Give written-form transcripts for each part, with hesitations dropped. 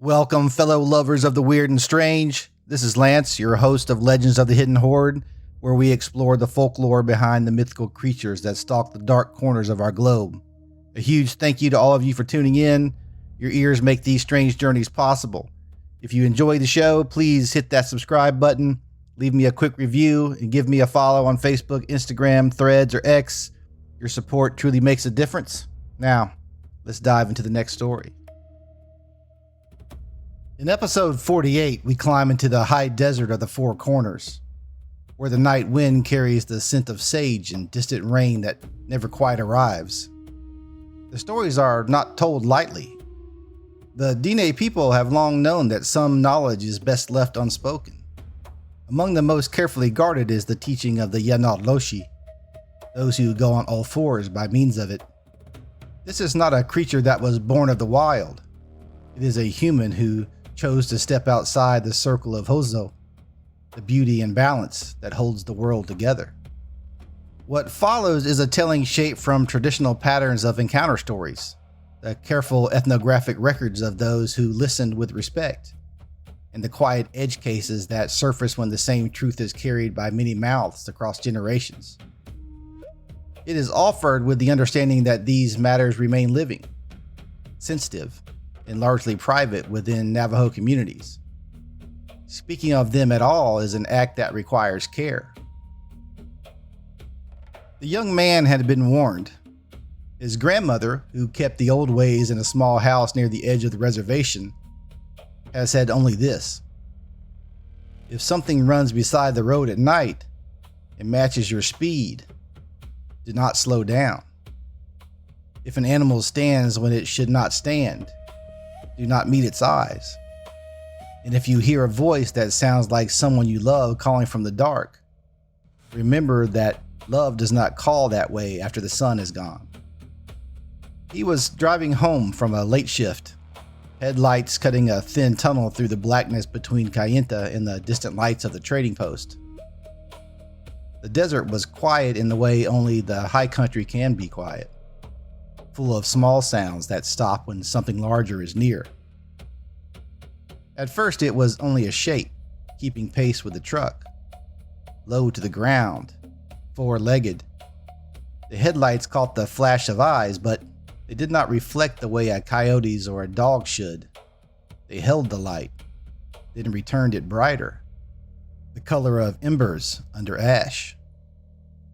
Welcome, fellow lovers of the weird and strange. This is Lance, your host of Legends of the Hidden Horde, where we explore the folklore behind the mythical creatures that stalk the dark corners of our globe. A huge thank you to all of you for tuning in. Your ears make these strange journeys possible. If you enjoy the show, please hit that subscribe button, leave me a quick review, and give me a follow on Facebook, Instagram, Threads, or X. Your support truly makes a difference. Now, let's dive into the next story. In episode 48, we climb into the high desert of the Four Corners, where the night wind carries the scent of sage and distant rain that never quite arrives. The stories are not told lightly. The Diné people have long known that some knowledge is best left unspoken. Among the most carefully guarded is the teaching of the Yee Naaldlooshii, those who go on all fours by means of it. This is not a creature that was born of the wild. It is a human who chose to step outside the circle of Hózhó, the beauty and balance that holds the world together. What follows is a telling shape from traditional patterns of encounter stories, the careful ethnographic records of those who listened with respect, and the quiet edge cases that surface when the same truth is carried by many mouths across generations. It is offered with the understanding that these matters remain living, sensitive, and largely private within Navajo communities. Speaking of them at all is an act that requires care. The young man had been warned. His grandmother, who kept the old ways in a small house near the edge of the reservation, has said only this: if something runs beside the road at night and matches your speed, do not slow down. If an animal stands when it should not stand, do not meet its eyes. And if you hear a voice that sounds like someone you love calling from the dark, remember that love does not call that way after the sun is gone. He was driving home from a late shift, headlights cutting a thin tunnel through the blackness between Kayenta and the distant lights of the trading post. The desert was quiet in the way only the high country can be quiet, full of small sounds that stop when something larger is near. At first it was only a shape, keeping pace with the truck. Low to the ground, four-legged. The headlights caught the flash of eyes, but they did not reflect the way a coyote's or a dog should. They held the light, then returned it brighter, the color of embers under ash.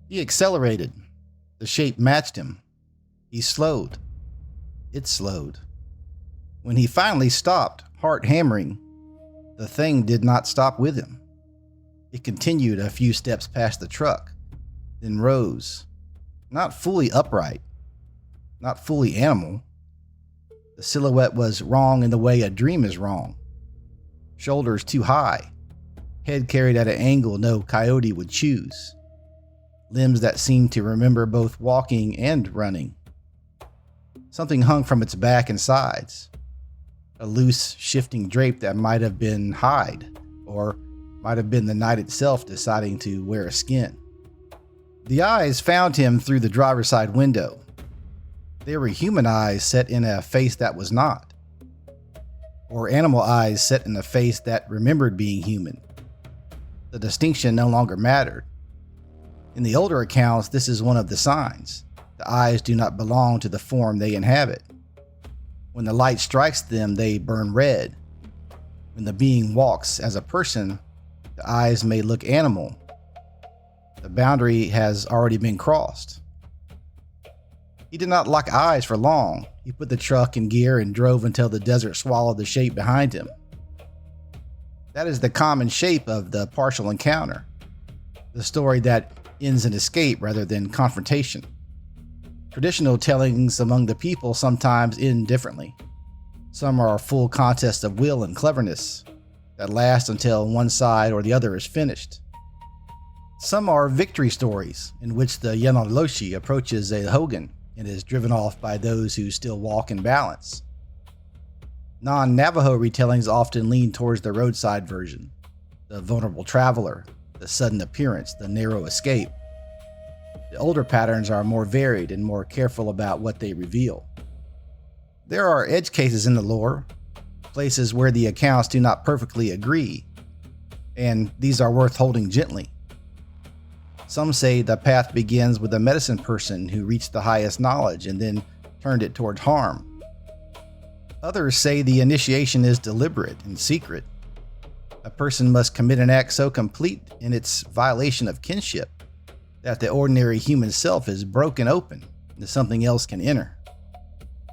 He accelerated. The shape matched him. He slowed. It slowed. When he finally stopped, heart hammering, the thing did not stop with him. It continued a few steps past the truck, then rose, not fully upright, not fully animal. The silhouette was wrong in the way a dream is wrong. Shoulders too high, head carried at an angle no coyote would choose. Limbs that seemed to remember both walking and running. Something hung from its back and sides. A loose, shifting drape that might have been hide, or might have been the night itself deciding to wear a skin. The eyes found him through the driver's side window. They were human eyes set in a face that was not, or animal eyes set in a face that remembered being human. The distinction no longer mattered. In the older accounts, this is one of the signs. The eyes do not belong to the form they inhabit. When the light strikes them, they burn red. When the being walks as a person, the eyes may look animal. The boundary has already been crossed. He did not lock eyes for long. He put the truck in gear and drove until the desert swallowed the shape behind him. That is the common shape of the partial encounter. The story that ends in escape rather than confrontation. Traditional tellings among the people sometimes end differently. Some are a full contest of will and cleverness that last until one side or the other is finished. Some are victory stories in which the Yee Naaldlooshii approaches a hogan and is driven off by those who still walk in balance. Non-Navajo retellings often lean towards the roadside version, the vulnerable traveler, the sudden appearance, the narrow escape. The older patterns are more varied and more careful about what they reveal. There are edge cases in the lore, places where the accounts do not perfectly agree, and these are worth holding gently. Some say the path begins with a medicine person who reached the highest knowledge and then turned it towards harm. Others say the initiation is deliberate and secret. A person must commit an act so complete in its violation of kinship that the ordinary human self is broken open and something else can enter.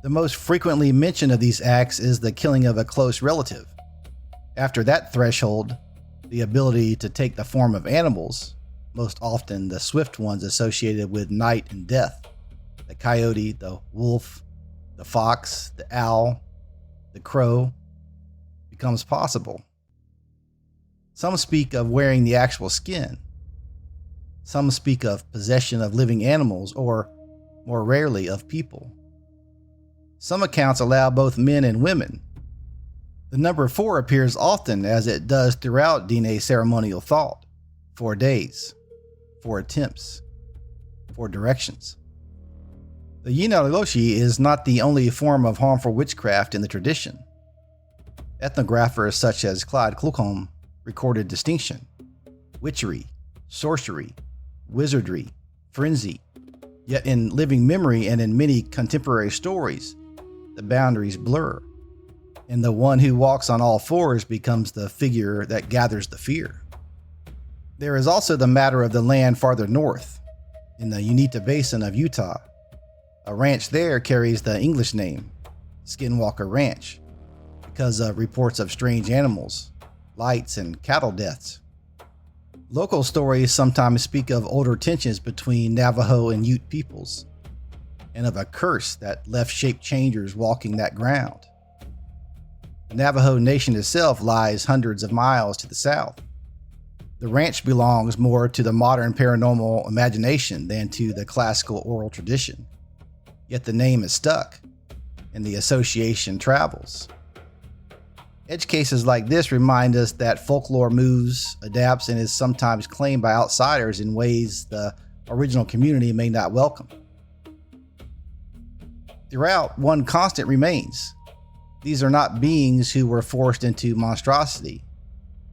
The most frequently mentioned of these acts is the killing of a close relative. After that threshold, the ability to take the form of animals, most often the swift ones associated with night and death, the coyote, the wolf, the fox, the owl, the crow, becomes possible. Some speak of wearing the actual skin. Some speak of possession of living animals, or more rarely of people. Some accounts allow both men and women. The number 4 appears often, as it does throughout Diné ceremonial thought. 4 days, 4 attempts, 4 directions. The Yee Naaldlooshii is not the only form of harmful witchcraft in the tradition. Ethnographers such as Claude Cloucom recorded distinction, witchery, sorcery, wizardry, frenzy. Yet in living memory and in many contemporary stories, the boundaries blur, and the one who walks on all fours becomes the figure that gathers the fear. There is also the matter of the land farther north, in the Uinta Basin of Utah. A ranch there carries the English name, Skinwalker Ranch, because of reports of strange animals, lights, and cattle deaths. Local stories sometimes speak of older tensions between Navajo and Ute peoples, and of a curse that left shape changers walking that ground. The Navajo Nation itself lies hundreds of miles to the south. The ranch belongs more to the modern paranormal imagination than to the classical oral tradition. Yet the name is stuck, and the association travels. Edge cases like this remind us that folklore moves, adapts, and is sometimes claimed by outsiders in ways the original community may not welcome. Throughout, one constant remains. These are not beings who were forced into monstrosity.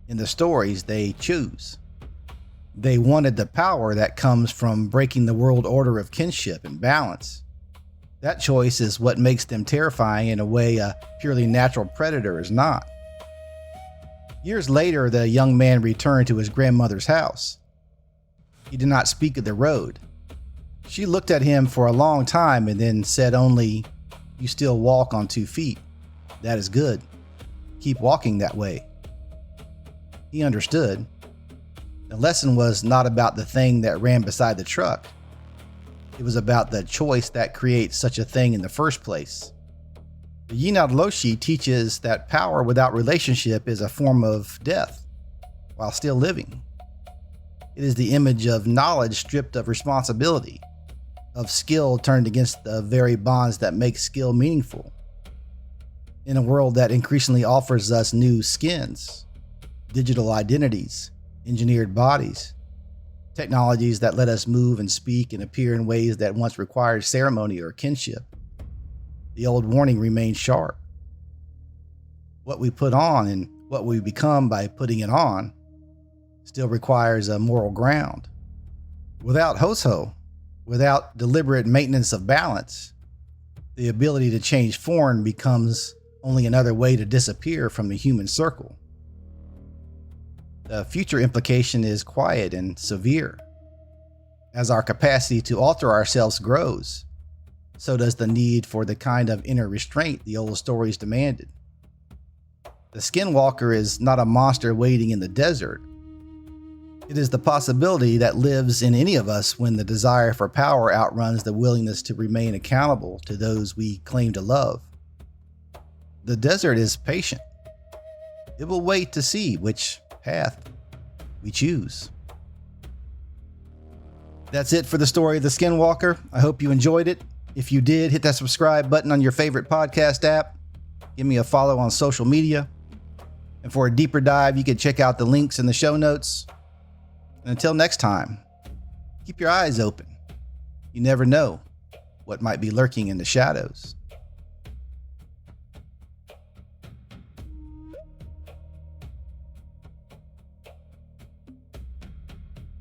In the stories, they choose. They wanted the power that comes from breaking the world order of kinship and balance. That choice is what makes them terrifying in a way a purely natural predator is not. Years later, the young man returned to his grandmother's house. He did not speak of the road. She looked at him for a long time and then said only, "You still walk on 2 feet. That is good. Keep walking that way." He understood. The lesson was not about the thing that ran beside the truck. It was about the choice that creates such a thing in the first place. The Yee Naaldlooshii teaches that power without relationship is a form of death, while still living. It is the image of knowledge stripped of responsibility, of skill turned against the very bonds that make skill meaningful. In a world that increasingly offers us new skins, digital identities, engineered bodies, technologies that let us move and speak and appear in ways that once required ceremony or kinship, the old warning remains sharp. What we put on and what we become by putting it on still requires a moral ground. Without Hózhó, without deliberate maintenance of balance, the ability to change form becomes only another way to disappear from the human circle. The future implication is quiet and severe. As our capacity to alter ourselves grows, so does the need for the kind of inner restraint the old stories demanded. The Skinwalker is not a monster waiting in the desert. It is the possibility that lives in any of us when the desire for power outruns the willingness to remain accountable to those we claim to love. The desert is patient. It will wait to see which path we choose. That's it for the story of the Skinwalker. I hope you enjoyed it. If you did, hit that subscribe button on your favorite podcast app. Give me a follow on social media. And for a deeper dive, you can check out the links in the show notes. And until next time, keep your eyes open. You never know what might be lurking in the shadows.